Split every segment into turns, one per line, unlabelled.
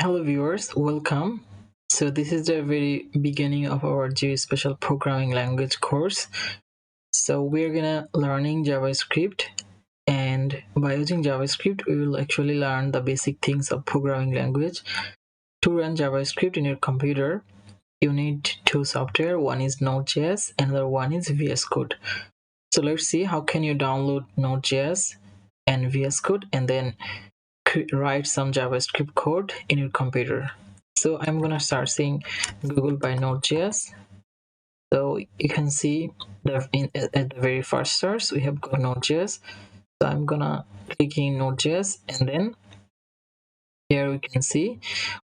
Hello viewers, welcome. So this is the very beginning of our GeoSpatial programming language course. So we're gonna learning JavaScript, and by using JavaScript we will actually learn the basic things of programming language. To run JavaScript in your computer, you need two software. One is Node.js, another one is VS Code. So let's see how can you download Node.js and VS Code and then write some JavaScript code in your computer. So I'm gonna start saying Google by Node.js. So you can see at the very first source we have got Node.js. So I'm gonna click in Node.js, and then here we can see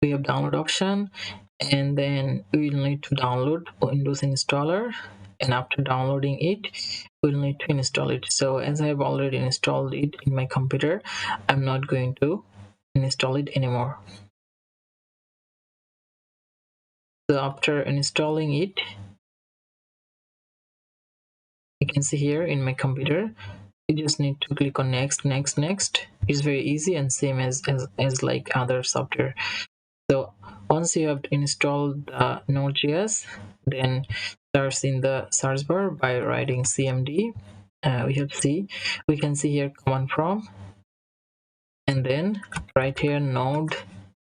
we have download option, and then we will need to download Windows installer, and after downloading it we'll need to install it. So as I have already installed it in my computer, I'm not going to install it anymore. So after installing it, you can see here in my computer, you just need to click on next. It's very easy and same as like other software. So once you have installed the Node.js, then search in the search bar by writing cmd. We can see here command prompt, and then right here node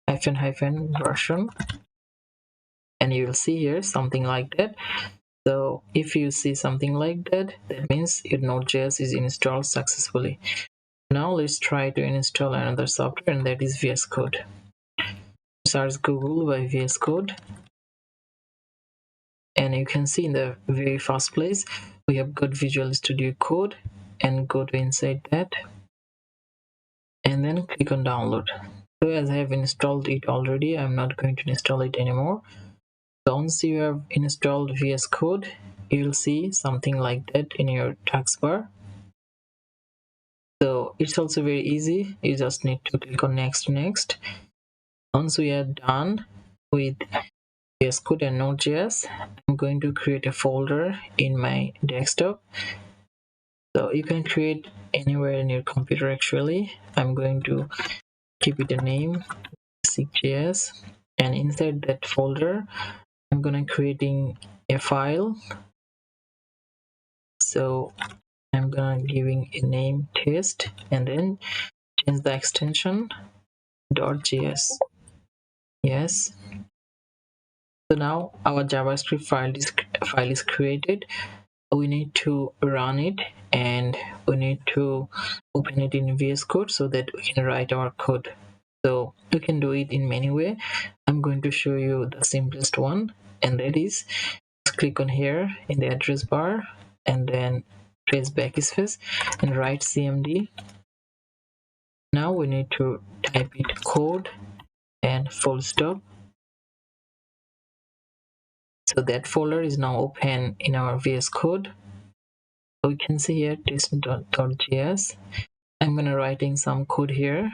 hyphen version, and you will see here something like that. So if you see something like that, that means your Node.js is installed successfully. Now let's try to install another software, and that is VS Code. Search Google by VS Code, and you can see in the very first place we have got Visual Studio Code, and go to inside that and then click on download. So as I have installed it already, I'm not going to install it anymore. So once you have installed VS Code, you'll see something like that in your taskbar. So it's also very easy. You just need to click on next. Once we are done with VS Code and Node.js, I'm going to create a folder in my desktop. So you can create anywhere in your computer actually. I'm going to keep it a name, basic.js, and inside that folder I'm gonna creating a file. So I'm gonna giving a name test, and then change the extension .js. Yes. So now our JavaScript file is created. We need to run it, and we need to open it in VS Code so that we can write our code. So you can do it in many ways. I'm going to show you the simplest one, and that is just click on here in the address bar, and then press backspace and write cmd. Now we need to type it code and full stop. So that folder is now open in our VS Code. So we can see here test.js. I'm gonna writing some code here.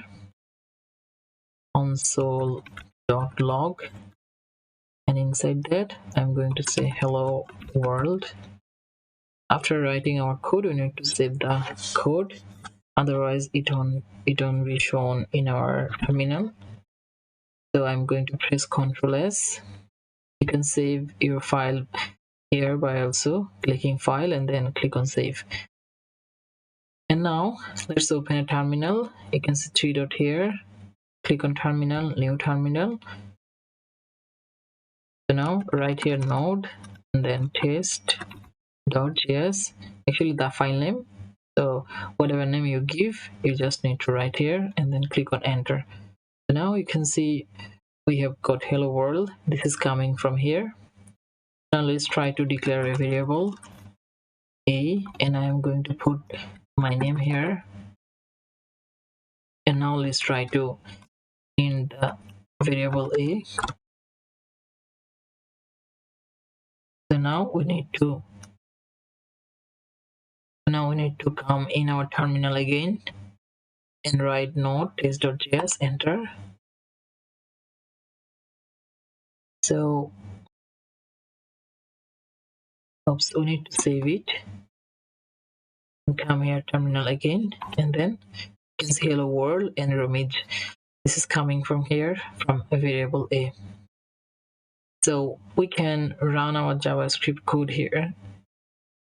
Console.log, and inside that I'm going to say hello world. After writing our code, we need to save the code, otherwise it won't be shown in our terminal. So I'm going to press Ctrl S. You can save your file here by also clicking file and then click on save. And now let's open a terminal. You can see three dot here, click on terminal, new terminal. So now right here node, and then test.js, actually the file name. So whatever name you give, you just need to write here and then click on enter. So now you can see we have got hello world. This is coming from here. Now let's try to declare a variable a, and I am going to put my name here. And now let's try to in the variable a. So now we need to come in our terminal again and write node test.js, enter. So we need to save it and come here terminal again, and then you can see hello world and your image. This is coming from here, from a variable a. So we can run our JavaScript code here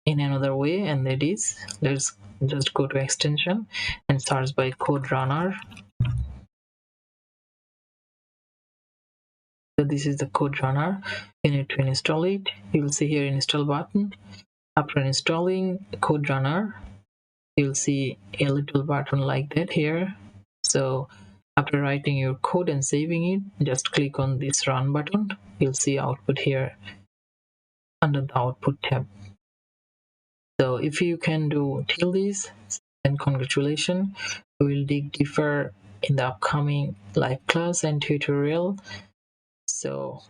in another way, and that is, let's just go to extension and search by code runner. So this is the code runner. You need to install it. You'll see here install button. After installing code runner, you'll see a little button like that here. So after writing your code and saving it, just click on this run button. You'll see output here under the output tab. So if you can do till this, then congratulations. We will dig deeper in the upcoming live class and tutorial. So